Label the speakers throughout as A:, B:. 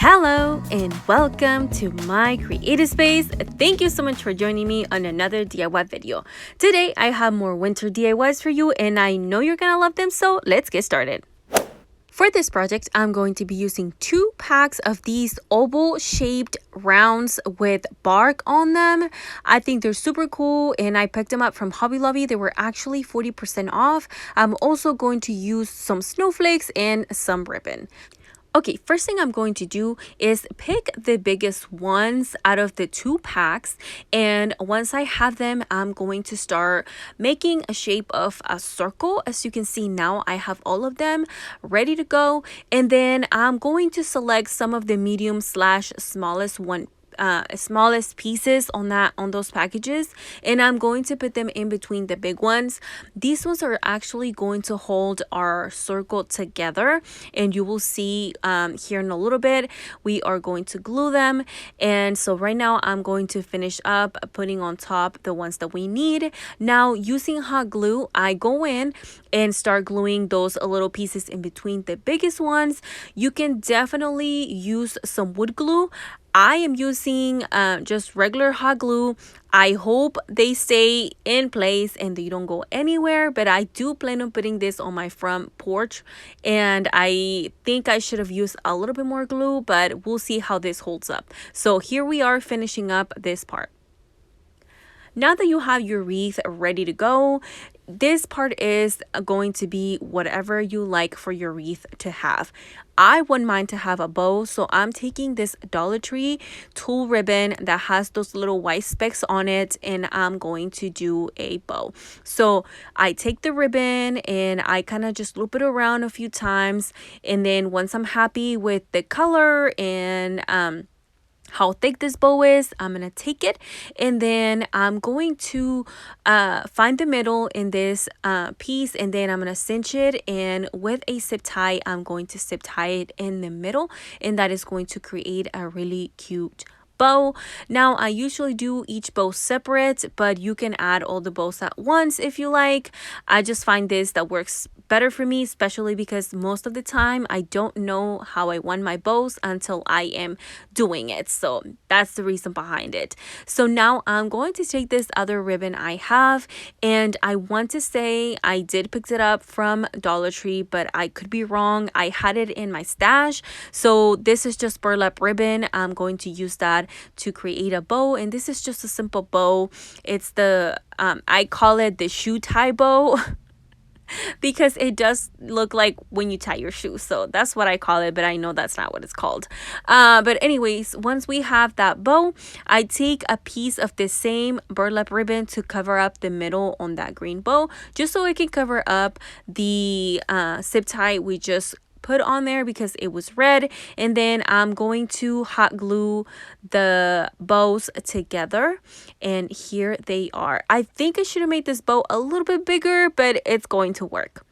A: Hello and welcome to my creative space. Thank you so much for joining me on another DIY video. Today I have more winter DIYs for you and I know you're gonna love them, so let's get started. For this project, I'm going to be using 2 packs of these oval shaped rounds with bark on them. I think they're super cool and I picked them up from Hobby Lobby. They were actually 40% off. I'm also going to use some snowflakes and some ribbon. Okay, first thing I'm going to do is pick the biggest ones out of the 2 packs, and once I have them, I'm going to start making a shape of a circle. As you can see now, I have all of them ready to go, and then I'm going to select some of the medium slash smallest pieces on those packages, and I'm going to put them in between the big ones. These ones are actually going to hold our circle together, and you will see here in a little bit we are going to glue them. And so right now I'm going to finish up putting on top the ones that we need. Now, using hot glue, I go in and start gluing those little pieces in between the biggest ones. You can definitely use some wood glue. I am using just regular hot glue. I hope they stay in place and they don't go anywhere, but I do plan on putting this on my front porch, and I think I should have used a little bit more glue, but we'll see how this holds up. So here we are finishing up this part. Now that you have your wreath ready to go, this part is going to be whatever you like for your wreath to have. I wouldn't mind to have a bow, so I'm taking this Dollar Tree tulle ribbon that has those little white specks on it, and I'm going to do a bow. So I take the ribbon and I kind of just loop it around a few times, and then once I'm happy with the color and how thick this bow is, I'm gonna take it, and then I'm going to find the middle in this piece, and then I'm gonna cinch it, and with a zip tie I'm going to zip tie it in the middle, and that is going to create a really cute bow. Now, I usually do each bow separate, but you can add all the bows at once if you like. I just find this that works better for me, especially because most of the time I don't know how I want my bows until I am doing it. So that's the reason behind it. So now I'm going to take this other ribbon I have, and I want to say I did pick it up from Dollar Tree, but I could be wrong. I had it in my stash. So this is just burlap ribbon. I'm going to use that to create a bow, and this is just a simple bow. It's the I call it the shoe tie bow because it does look like when you tie your shoes, so that's what I call it, but I know that's not what it's called. But anyways, once we have that bow, I take a piece of the same burlap ribbon to cover up the middle on that green bow, just so it can cover up the zip tie we just put on there because it was red. And then I'm going to hot glue the bows together, and here they are. I think I should have made this bow a little bit bigger, but it's going to work.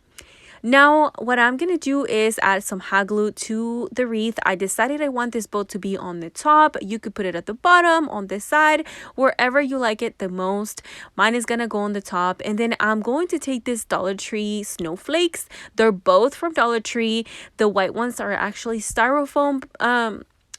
A: Now, what I'm going to do is add some hot glue to the wreath. I decided I want this bow to be on the top. You could put it at the bottom, on the side, wherever you like it the most. Mine is going to go on the top. And then I'm going to take this Dollar Tree snowflakes. They're both from Dollar Tree. The white ones are actually styrofoam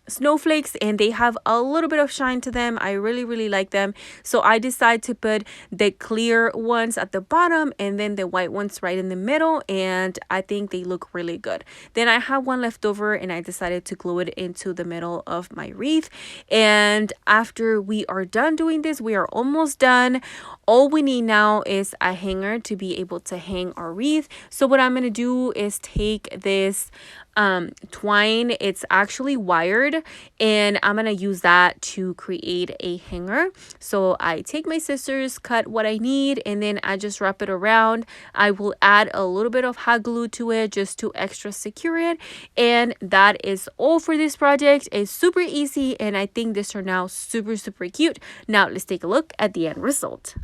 A: snowflakes, and they have a little bit of shine to them. I really like them, so I decided to put the clear ones at the bottom and then the white ones right in the middle, and I think they look really good. Then I have one left over, and I decided to glue it into the middle of my wreath. And after we are done doing this, we are almost done. All we need now is a hanger to be able to hang our wreath. So what I'm going to do is take this twine. It's actually wired, and I'm gonna use that to create a hanger. So I take my scissors, cut what I need, and then I just wrap it around. I will add a little bit of hot glue to it just to extra secure it, and that is all for this project. It's super easy, and I think this turned out super cute. Now let's take a look at the end result.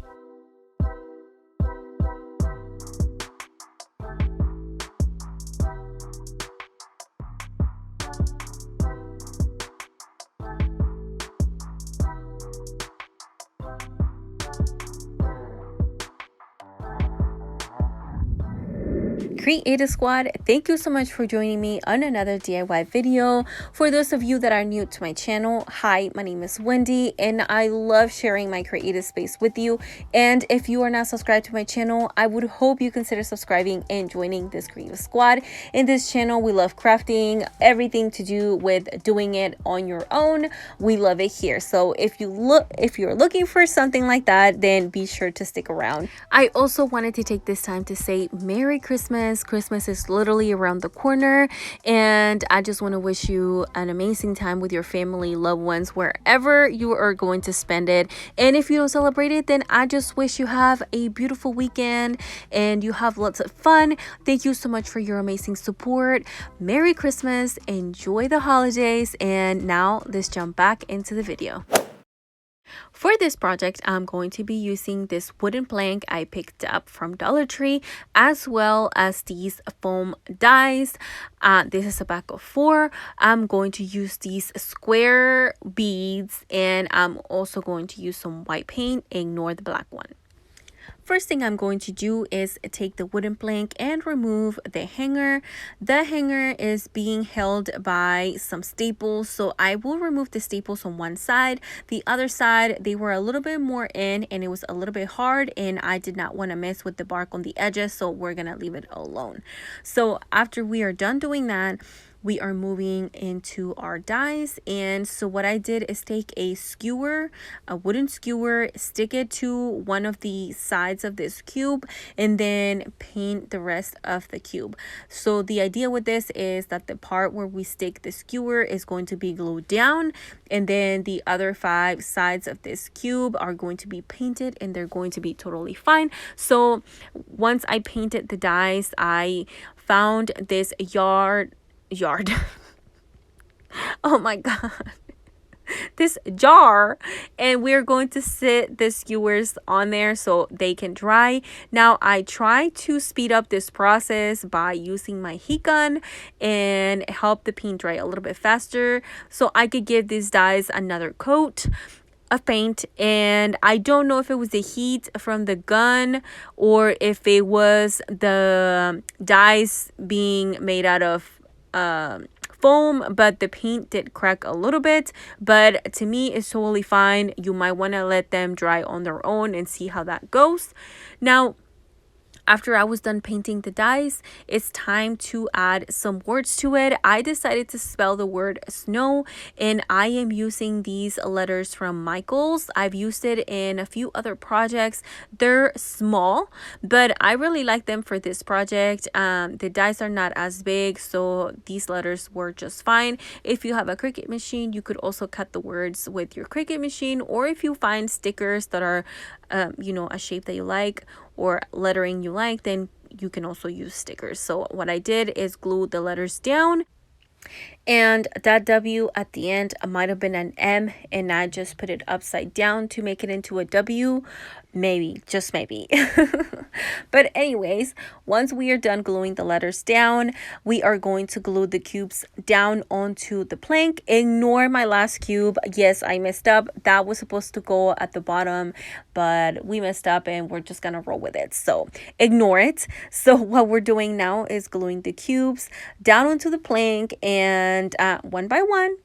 A: Creative Squad, thank you so much for joining me on another DIY video. For those of you that are new to my channel, hi, my name is Wendy and I love sharing my creative space with you. And if you are not subscribed to my channel, I would hope you consider subscribing and joining this Creative Squad. In this channel, we love crafting, everything to do with doing it on your own. We love it here. So if you're looking for something like that, then be sure to stick around. I also wanted to take this time to say Merry Christmas. Christmas is literally around the corner, and I just want to wish you an amazing time with your family, loved ones, wherever you are going to spend it. And if you don't celebrate it, then I just wish you have a beautiful weekend and you have lots of fun. Thank you so much for your amazing support. Merry Christmas, enjoy the holidays, and now let's jump back into the video. For this project, I'm going to be using this wooden plank I picked up from Dollar Tree, as well as these foam dies. This is a pack of 4. I'm going to use these square beads, and I'm also going to use some white paint. Ignore the black one. First thing I'm going to do is take the wooden plank and remove the hanger. The hanger is being held by some staples, so I will remove the staples on one side. The other side, they were a little bit more in and it was a little bit hard, and I did not want to mess with the bark on the edges, so we're gonna leave it alone. So after we are done doing that, we are moving into our dies. And so what I did is take a skewer, a wooden skewer, stick it to one of the sides of this cube, and then paint the rest of the cube. So the idea with this is that the part where we stick the skewer is going to be glued down, and then the other 5 sides of this cube are going to be painted, and they're going to be totally fine. So once I painted the dies, I found this yard oh my god, this jar, and we're going to sit the skewers on there so they can dry. Now I try to speed up this process by using my heat gun and help the paint dry a little bit faster so I could give these dies another coat of paint. And I don't know if it was the heat from the gun or if it was the dies being made out of foam, but the paint did crack a little bit, but to me it's totally fine. You might want to let them dry on their own and see how that goes. Now after I was done painting the dies, it's time to add some words to it. I decided to spell the word snow, and I am using these letters from Michaels. I've used it in a few other projects. They're small, but I really like them for this project. The dies are not as big, so these letters were just fine. If you have a Cricut machine, you could also cut the words with your Cricut machine, or if you find stickers that are a shape that you like or lettering you like, then you can also use stickers. So what I did is glue the letters down, and that W at the end might have been an M, and I just put it upside down to make it into a W. Maybe, just maybe. But anyways, once we are done gluing the letters down, we are going to glue the cubes down onto the plank. Ignore my last cube. Yes, I messed up. That was supposed to go at the bottom, but we messed up and we're just gonna roll with it. So ignore it. So what we're doing now is gluing the cubes down onto the plank, and one by one,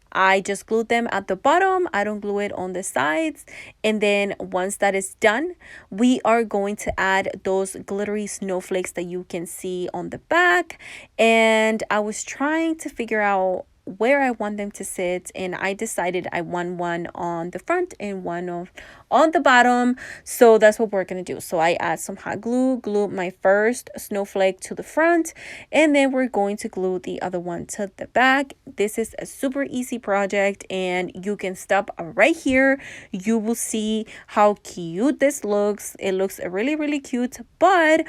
A: I just glued them at the bottom. I don't glue it on the sides. And then once that is done, we are going to add those glittery snowflakes that you can see on the back. And I was trying to figure out where I want them to sit, and I decided I want one on the front and one on the bottom. So that's what we're gonna do. So I add some hot glue, glue my first snowflake to the front, and then we're going to glue the other one to the back. This is a super easy project, and you can stop right here. You will see how cute this looks. It looks really, really cute, but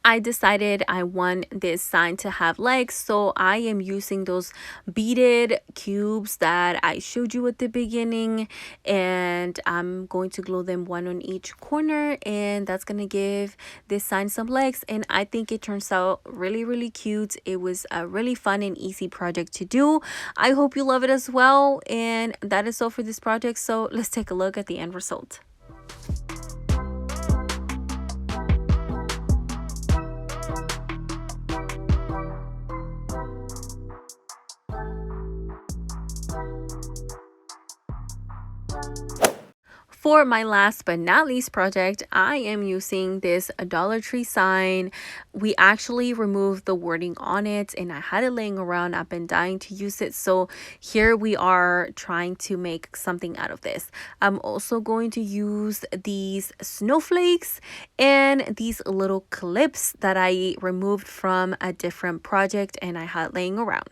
A: I decided I want this sign to have legs, so I am using those beaded cubes that I showed you at the beginning, and I'm going to glue them one on each corner, and that's gonna give this sign some legs. And I think it turns out really, really cute. It was a really fun and easy project to do. I hope you love it as well, and that is all for this project. So let's take a look at the end result. For my last but not least project, I am using this Dollar Tree sign. We actually removed the wording on it and I had it laying around. I've been dying to use it. So here we are trying to make something out of this. I'm also going to use these snowflakes and these little clips that I removed from a different project and I had laying around.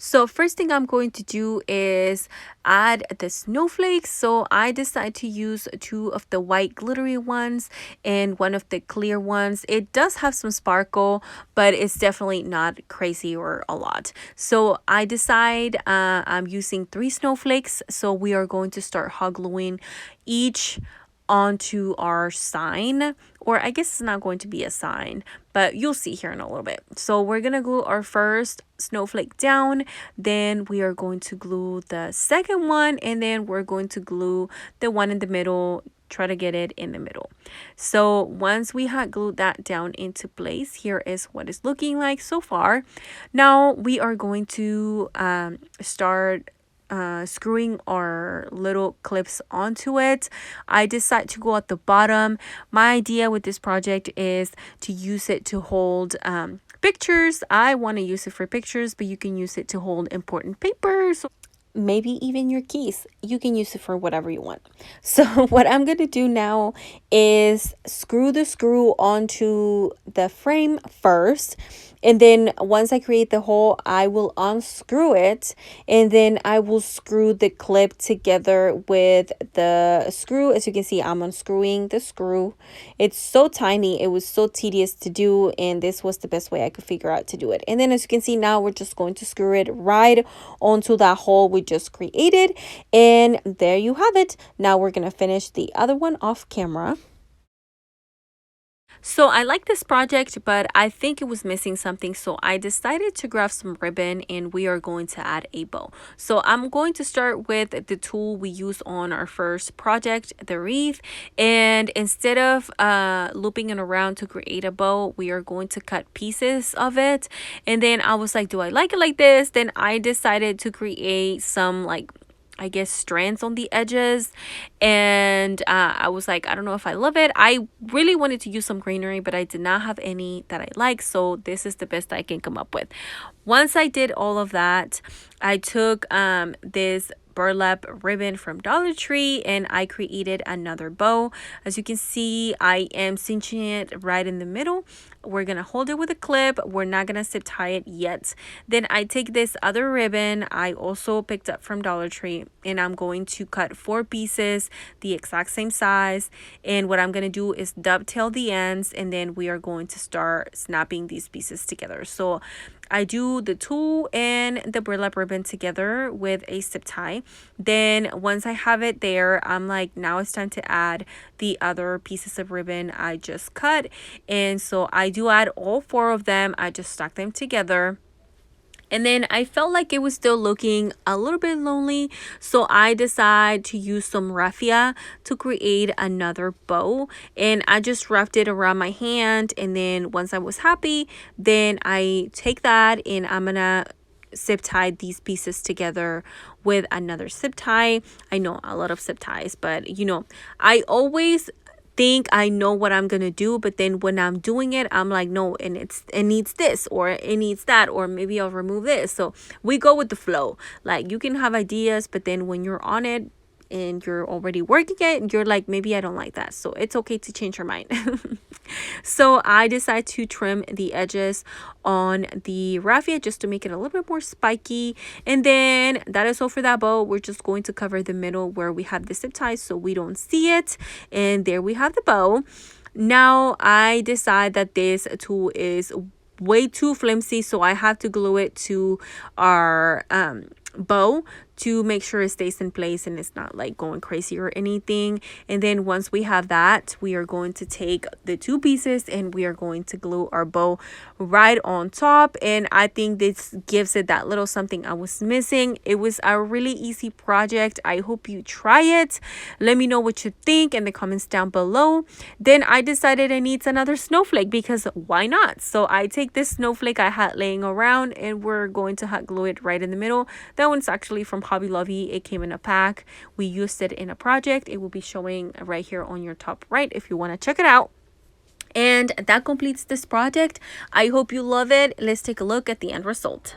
A: So first thing I'm going to do is add the snowflakes. So I decided to use two of the white glittery ones and one of the clear ones. It does have some sparkle, but it's definitely not crazy or a lot. So I decide I'm using 3 snowflakes. So we are going to start hot gluing each onto our sign, or I guess it's not going to be a sign, but you'll see here in a little bit. So we're gonna glue our first snowflake down, then we are going to glue the second one, and then we're going to glue the one in the middle, try to get it in the middle. So once we had glued that down into place, here is what it's looking like so far. Now we are going to start screwing our little clips onto it. I decide to go at the bottom. My idea with this project is to use it to hold pictures. I want to use it for pictures, but you can use it to hold important papers, maybe even your keys. You can use it for whatever you want. So what I'm going to do now is screw the screw onto the frame first, and then once I create the hole, I will unscrew it, and then I will screw the clip together with the screw. As you can see, I'm unscrewing the screw. It's so tiny. It was so tedious to do, and this was the best way I could figure out to do it. And then as you can see, now we're just going to screw it right onto that hole we just created, and there you have it. Now we're going to finish the other one off camera. So I like this project, but I think it was missing something. So I decided to grab some ribbon and we are going to add a bow. So I'm going to start with the tool we used on our first project, the wreath. And instead of looping it around to create a bow, we are going to cut pieces of it. And then I was like, do I like it like this? Then I decided to create some I guess strands on the edges, and I was like, I don't know if I love it. I really wanted to use some greenery, but I did not have any that I like, so this is the best I can come up with. Once I did all of that, I took this burlap ribbon from Dollar Tree and I created another bow. As you can see, I am cinching it right in the middle. We're gonna hold it with a clip. We're not gonna zip tie it yet. Then I take this other ribbon I also picked up from Dollar Tree, and I'm going to cut 4 pieces the exact same size, and what I'm gonna do is dovetail the ends, and then we are going to start snapping these pieces together. So I do the tool and the burlap ribbon together with a zip tie. Then once I have it there, I'm like, now it's time to add the other pieces of ribbon I just cut. And so I do add all 4 of them. I just stack them together. And then I felt like it was still looking a little bit lonely, so I decided to use some raffia to create another bow, and I just wrapped it around my hand. And then once I was happy, then I take that and I'm gonna zip tie these pieces together with another zip tie. I know a lot of zip ties, but I always think I know what I'm gonna do, but then when I'm doing it, I'm like, no, and it needs this or it needs that, or maybe I'll remove this. So we go with the flow. Like, you can have ideas, but then when you're on it and you're already working it, you're like, maybe I don't like that. So it's okay to change your mind. So I decide to trim the edges on the raffia just to make it a little bit more spiky. And then that is all for that bow. We're just going to cover the middle where we have the zip ties so we don't see it. And there we have the bow. Now I decide that this tool is way too flimsy, so I have to glue it to our bow to make sure it stays in place and it's not like going crazy or anything. And then once we have that, we are going to take the 2 pieces and we are going to glue our bow right on top. And I think this gives it that little something I was missing. It was a really easy project. I hope you try it. Let me know what you think in the comments down below. Then I decided I need another snowflake, because why not? So I take this snowflake I had laying around and we're going to hot glue it right in the middle. That one's actually from Hobby Lobby. It came in a pack. We used it in a project. It will be showing right here on your top right if you want to check it out. And that completes this project. I hope you love it. Let's take a look at the end result.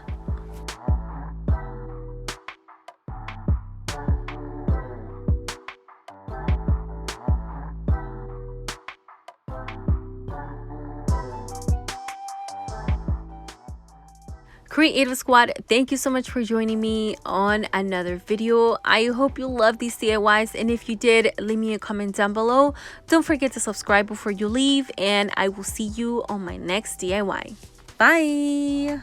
A: Creative Squad, thank you so much for joining me on another video. I hope you love these DIYs, and if you did, leave me a comment down below. Don't forget to subscribe before you leave, and I will see you on my next DIY. Bye!